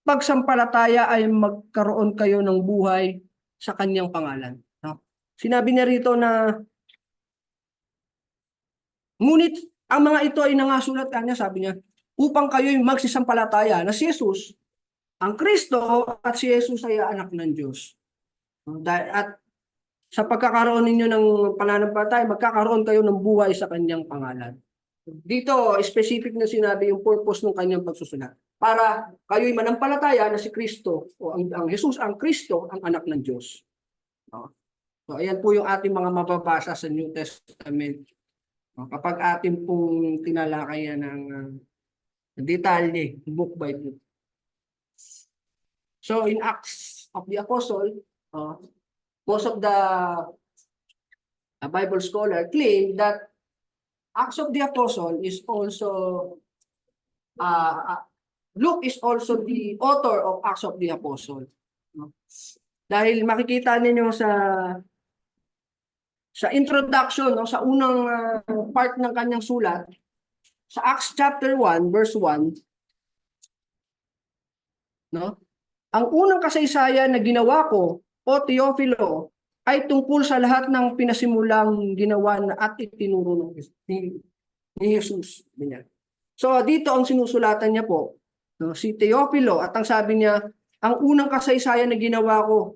pagsampalataya ay magkaroon kayo ng buhay sa kanyang pangalan. No? Sinabi niya rito na ngunit ang mga ito ay nangasulat kanya, sabi niya, upang kayo'y magsisampalataya na si Jesus, ang Kristo, at si Jesus ay anak ng Diyos. At sa pagkakaroon ninyo ng pananampalataya, magkakaroon kayo ng buhay sa kanyang pangalan. Dito, specific na sinabi yung purpose ng kanyang pagsusulat. Para kayo'y manampalataya na si Kristo, o ang Jesus, ang Kristo, ang anak ng Diyos. No? So, ayan po yung ating mga mababasa sa New Testament. Kapag atin pong tinalakayan ng detalye, book by book. So in Acts of the Apostle, most of the Bible scholar claim that Acts of the Apostle is also, Luke is also the author of Acts of the Apostle. Dahil makikita ninyo sa introduction, no, sa unang part ng kanyang sulat, sa Acts chapter 1, verse 1, no? Ang unang kasaysayan na ginawa ko, o Teofilo, ay tungkol sa lahat ng pinasimulang ginawa na at itinuro ni Jesus. So dito ang sinusulatan niya po, no, si Teofilo, at ang sabi niya, ang unang kasaysayan na ginawa ko,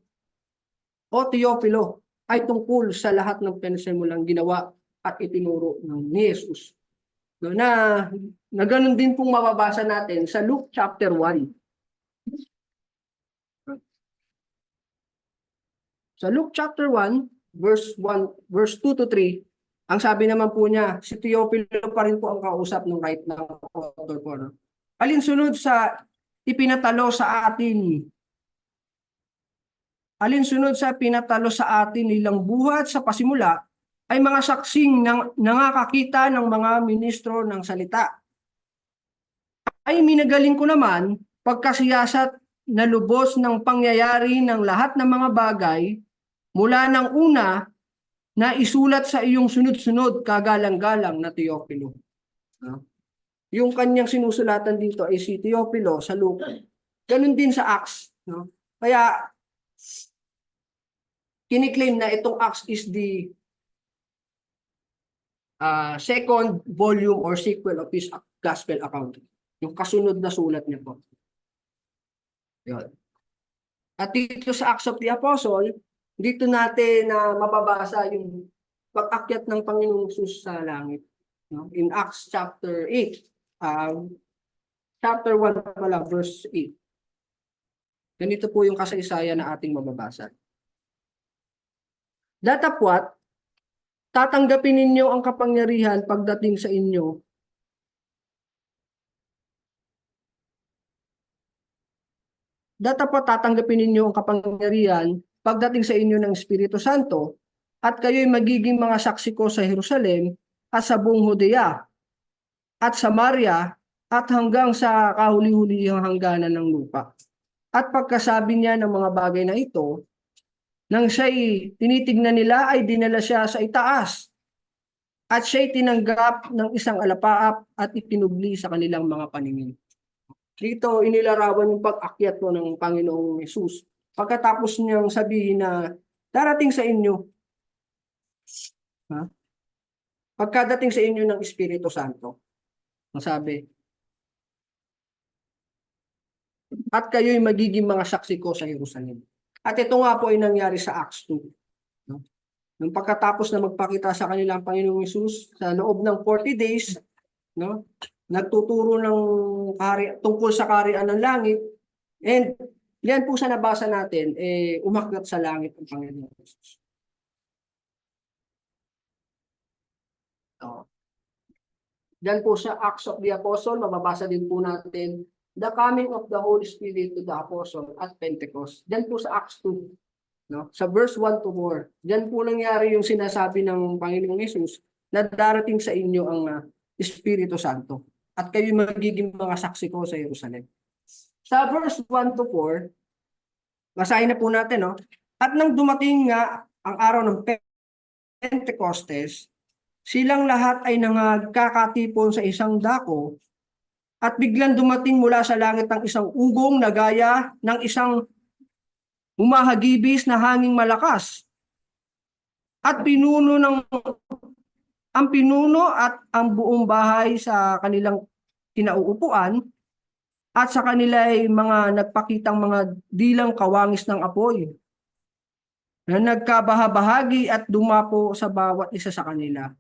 o Teofilo, ay tungkol sa lahat ng pinasimulang ginawa at itinuro ni Jesus. No, na ganun din pong mababasa natin sa Luke chapter 1. Sa Luke chapter 1, verse 2 to 3, ang sabi naman po niya, si Teofilo pa rin po ang kausap ng right ng author po. No? Alinsunod sa ipinatalo sa atin, alinsunod sa pinatalo sa atin nilang buhat sa pasimula, ay mga saksing nangakakita ng mga ministro ng salita. Ay minagaling ko naman, pagkasiyasat na lubos ng pangyayari ng lahat ng mga bagay, mula ng una na isulat sa iyong sunod-sunod kagalang-galang na Teofilo. Yung kanyang sinusulatan dito ay si Teofilo sa Luke. Ganun din sa Acts. No? Kaya kiniklaim na itong Acts is the second volume or sequel of his gospel account. Yung kasunod na sulat niya po. Yun. At dito sa Acts of the Apostle, dito natin na mababasa yung pag-akyat ng Panginoong Hesus sa langit. No? In Acts chapter 8, chapter 1 pala, verse 8. Ganito po yung kasaysayan na ating mababasa. Datapwat, tatanggapin ninyo ang kapangyarihan pagdating sa inyo. Datapwat, tatanggapin ninyo ang kapangyarihan pagdating sa inyo ng Espiritu Santo, at kayo'y magiging mga saksi ko sa Jerusalem at sa buong Judea at Samaria at hanggang sa kahuli-hulihang hangganan ng lupa. At pagkasabi niya ng mga bagay na ito, nang siya'y tinitignan nila ay dinala siya sa itaas at siya'y tinanggap ng isang alapaap at itinubli sa kanilang mga paningin. Dito inilarawan yung pag-akyat po ng Panginoong Hesus. Pagkatapos niyang sabihin na darating sa inyo, pagkadating sa inyo ng Espiritu Santo, ang sabi, at kayo'y magiging mga saksi ko sa Jerusalem. At ito nga po ay nangyari sa Acts 2. No? Nung pagkatapos na magpakita sa kanilang Panginoong Hesus sa loob ng 40 days, no? Nagtuturo ng tungkol sa kaharian ng langit, and yan po sa nabasa natin, umakyat sa langit ang Panginoong Hesus. So, yan po sa Acts of the Apostle, mababasa din po natin the coming of the Holy Spirit to the Apostle at Pentecost. Yan po sa Acts 2, no? Sa verse 1 to 4. Yan po nangyari yung sinasabi ng Panginoong Hesus na darating sa inyo ang Espiritu Santo at kayo magiging mga saksi ko sa Jerusalem. Sa verse 1 to 4, basahin na po natin, no? At nang dumating nga ang araw ng Pentecostes, silang lahat ay nagkakatipon sa isang dako at biglang dumating mula sa langit ang isang ugong na gaya ng isang humahagibis na hanging malakas. At ang pinuno at ang buong bahay sa kanilang kinauupuan at sa kanila ay mga nagpakitang mga dilang kawangis ng apoy na nagkabahabahagi at dumapo sa bawat isa sa kanila.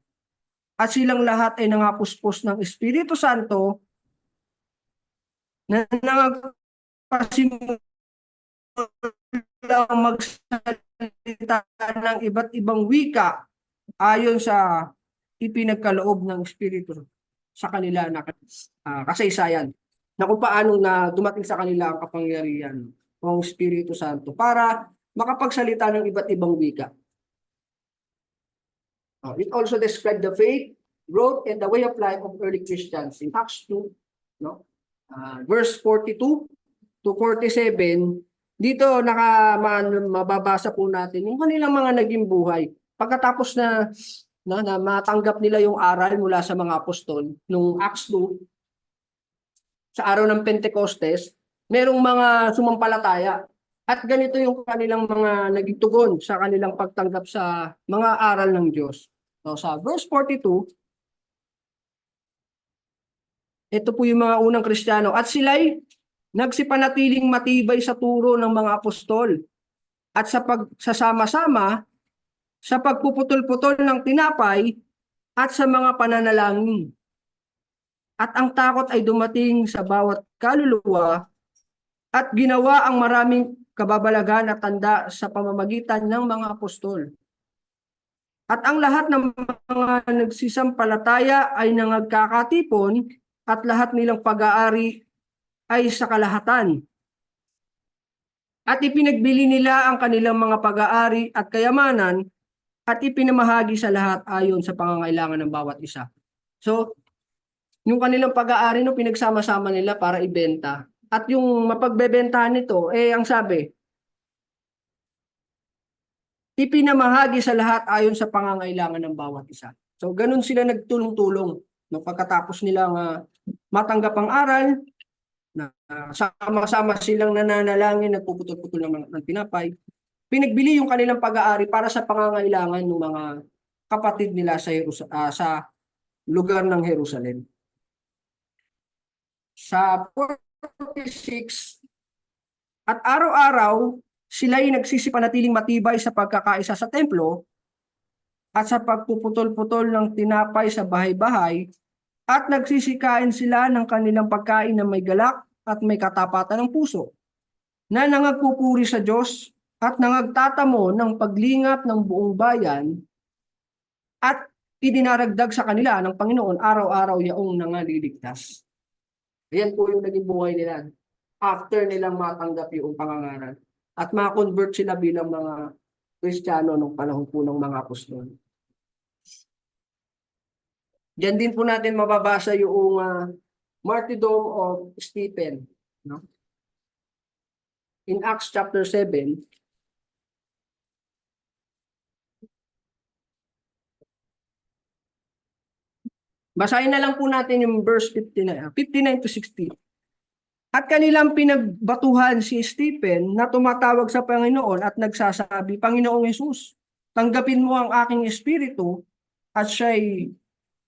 At silang lahat ay nangapuspos ng Espiritu Santo na nagpasimulang magsalita ng iba't ibang wika ayon sa ipinagkaloob ng Espiritu sa kanila na kasaysayan na kung paano na dumating sa kanila ang kapangyarihan ng Espiritu Santo para makapagsalita ng iba't ibang wika. It also described the faith, growth, and the way of life of early Christians in Acts 2, no? Verse 42 to 47, dito mababasa po natin yung kanilang mga naging buhay. Pagkatapos na matanggap nila yung aral mula sa mga apostol, nung Acts 2, sa araw ng Pentecostes, merong mga sumampalataya. At ganito yung kanilang mga naging tugon sa kanilang pagtanggap sa mga aral ng Diyos. So, sa verse 42, ito po yung mga unang Kristiyano. At sila'y nagsipanatiling matibay sa turo ng mga apostol at sa pagsasama-sama sa pagpuputol-putol ng tinapay at sa mga pananalangin. At ang takot ay dumating sa bawat kaluluwa at ginawa ang maraming kababalagan at tanda sa pamamagitan ng mga apostol. At ang lahat ng mga nagsisampalataya ay nagkakatipon at lahat nilang pag-aari ay sa kalahatan. At ipinagbili nila ang kanilang mga pag-aari at kayamanan at ipinamahagi sa lahat ayon sa pangangailangan ng bawat isa. So, yung kanilang pag-aari no, pinagsama-sama nila para ibenta. At yung mapagbebentahan nito, ang sabi, ipinamahagi sa lahat ayon sa pangangailangan ng bawat isa. So, ganun sila nagtulong-tulong. No, pagkatapos nilang matanggap ang aral, na sama-sama silang nananalangin, nagpuputol-putol ng tinapay, pinagbili yung kanilang pag-aari para sa pangangailangan ng mga kapatid nila sa lugar ng Jerusalem. Sa 46, at araw-araw sila'y nagsisipanatiling matibay sa pagkakaisa sa templo at sa pagpuputol-putol ng tinapay sa bahay-bahay at nagsisikain sila ng kanilang pagkain na may galak at may katapatan ng puso na nangagpupuri sa Diyos at nangagtatamo ng paglingap ng buong bayan at idinaragdag sa kanila ng Panginoon araw-araw yaong nangaliligtas. Ayan po yung naging buhay nila after nilang matanggap yung pangangaral at ma-convert sila bilang mga Kristiyano nung panahon po ng mga apostol. Diyan din po natin mababasa yung martyrdom of Stephen, no? In Acts chapter 7, Basahin na lang po natin yung verse 59 to 60. At kanilang pinagbatuhan si Stephen na tumatawag sa Panginoon at nagsasabi, Panginoong Hesus, tanggapin mo ang aking espiritu, at siya'y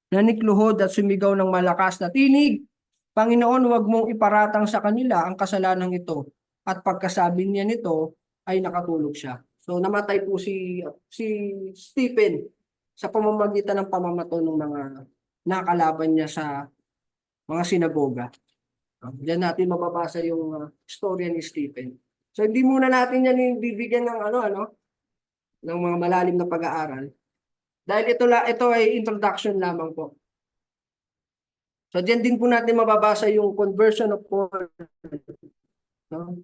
nanikluhod at sumigaw ng malakas na tinig. Panginoon, huwag mong iparatang sa kanila ang kasalanan ito. At pagkasabi niya nito, ay nakatulog siya. So namatay po si Stephen sa pamamagitan ng pamamato ng mga nakalaban niya sa mga sinagoga. Diyan natin mababasa yung storya ni Stephen. So hindi muna natin yan bibigyan ng ng mga malalim na pag-aaral. Dahil ito ay introduction lamang po. So diyan din po natin mababasa yung conversion of Paul. No?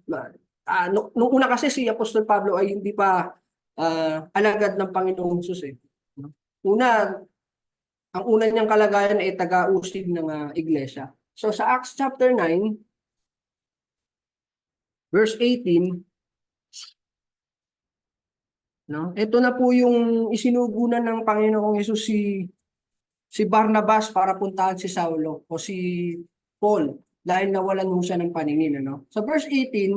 Nung una kasi si Apostol Pablo ay hindi pa alagad ng Panginoong Hesus eh. Ang una niyang kalagayan ay taga-usig ng iglesia. So sa Acts chapter 9, verse 18, no? Ito na po yung isinugunan ng Panginoong Hesus si Barnabas para puntahan si Saulo o si Paul dahil nawalan mo siya ng paningin. Sa verse 18,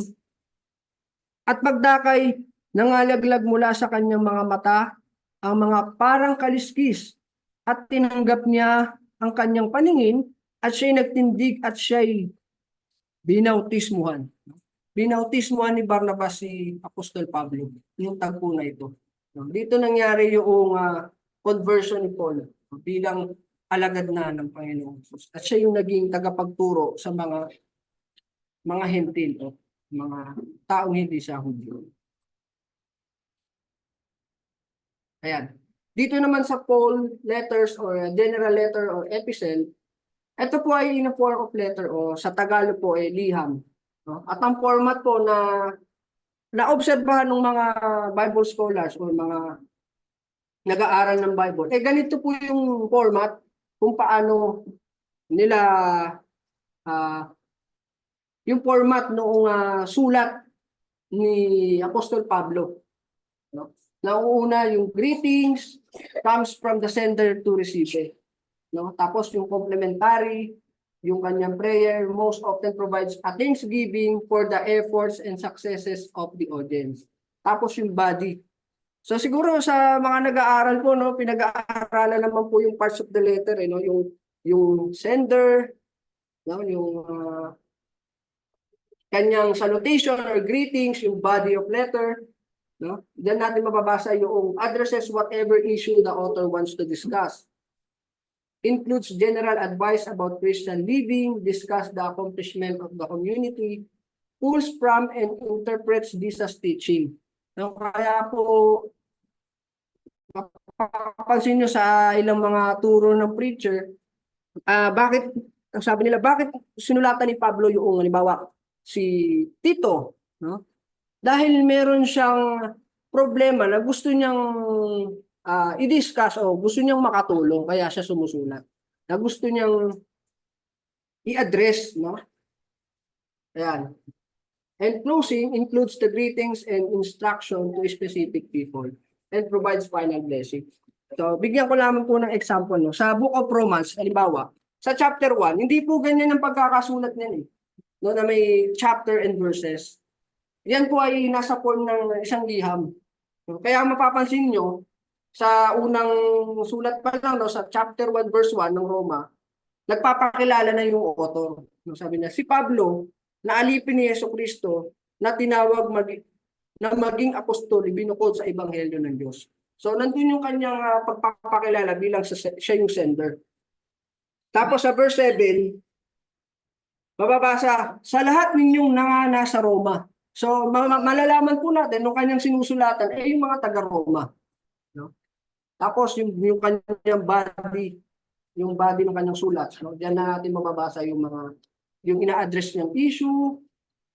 at magdakay nangalaglag mula sa kanyang mga mata ang mga parang kaliskis at tinanggap niya ang kanyang paningin at siya'y nagtindig at siya'y binautismuhan. Binautismuhan ni Barnabas si Apostol Pablo, yung tagpo na ito. Dito nangyari yung conversion ni Paul bilang alagad na ng Panginoong Jesus. At siya yung naging tagapagturo sa mga hentil, mga taong hindi sa Hudyo. Ayan. Dito naman sa Paul letters or general letter or epistle, ito po ay in a form of letter o sa Tagalog po ay liham. At ang format po na naobserbahan ng mga Bible scholars o mga nag-aaral ng Bible, ganito po yung format kung paano nila yung format noong sulat ni Apostol Pablo. Nauuna yung greetings comes from the sender to receive it. Tapos yung complementary, yung kanyang prayer most often provides a thanksgiving for the efforts and successes of the audience. Tapos yung body. So siguro sa mga nag-aaral po, pinag-aaralan naman po yung parts of the letter, yung sender, yung kanyang salutation or greetings, yung body of letter. Diyan natin mababasa yung addresses whatever issue the author wants to discuss. Includes general advice about Christian living, discuss the accomplishment of the community, pulls from and interprets this as teaching. Kaya po, mapapansin nyo sa ilang mga turo ng preacher, sabi nila, bakit sinulatan ni Pablo yung, halimbawa, si Tito, dahil meron siyang problema na gusto niyang i-discuss o gusto niyang makatulong, kaya siya sumusulat. Na gusto niyang i-address, Ayan. And closing includes the greetings and instruction to specific people and provides final blessing. So, bigyan ko lamang po ng example. Sa Book of Romans, halimbawa, sa chapter 1, hindi po ganyan ang pagkakasulat niyan na may chapter and verses. Yan po ay nasa form ng isang liham. Kaya mapapansin nyo, sa unang sulat pa lang, sa chapter 1 verse 1 ng Roma, nagpapakilala na yung author. Sabi niya, si Pablo, na alipin ni Jesucristo, na tinawag na maging apostol, binukod sa ebanghelyo ng Diyos. So, nandun yung kanyang pagpapakilala bilang siya yung sender. Tapos sa verse 7, mababasa, sa lahat ninyong nangana sa Roma. So, malalaman po natin nung kanyang sinusulatan yung mga taga-Roma. Tapos yung kanyang body, yung body ng kanyang sulat. Diyan na natin mababasa yung ina-address niyang issue,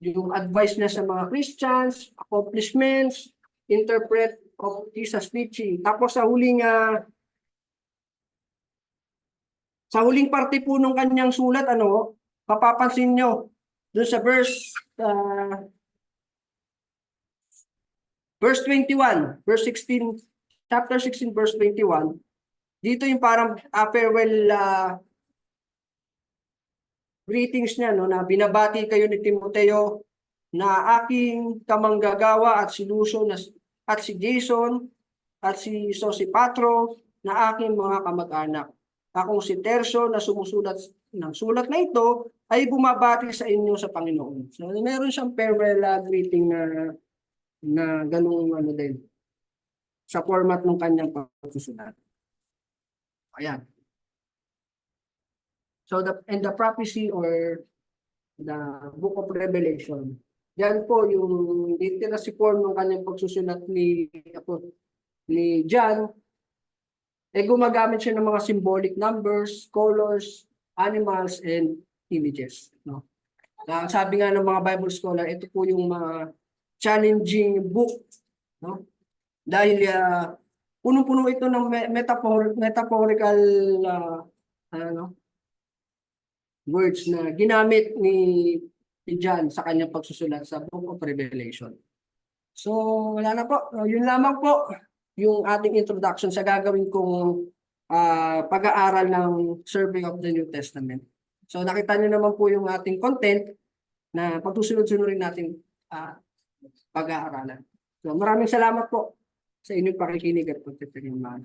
yung advice niya sa mga Christians, accomplishments, interpret of Jesus' teaching. Tapos sa huling parte po ng kanyang sulat, mapapansin nyo, doon sa verse 21, verse 16, chapter 16, verse 21, Dito yung parang farewell greetings niya, no, na binabati kayo ni Timoteo na aking kamanggagawa at si Lucio at si Jason at si Sosipatro na aking mga kamag-anak. Akong si Tercio na sumusulat ng sulat na ito ay bumabati sa inyo sa Panginoon. So meron siyang farewell greeting na ganung ano din sa format ng kanyang pagsusulat. Ayan. So the prophecy or the Book of Revelation, yan po yung literacy form ng kanyang pagsusulat ni John. Gumagamit siya ng mga symbolic numbers, colors, animals, and images. No? Sabi nga ng mga Bible scholar, ito po yung mga challenging book. No? Dahil punong-puno ito ng metaphorical words na ginamit ni John sa kanyang pagsusulat sa Book of Revelation. So, wala na po. Yun lamang po yung ating introduction sa gagawin kong pag-aaral ng Survey of the New Testament. So, nakita niyo naman po yung ating content na pagsusunod-sunurin natin pag-aaralan. So, maraming salamat po sa inyong pakikinig at pagtitiwala.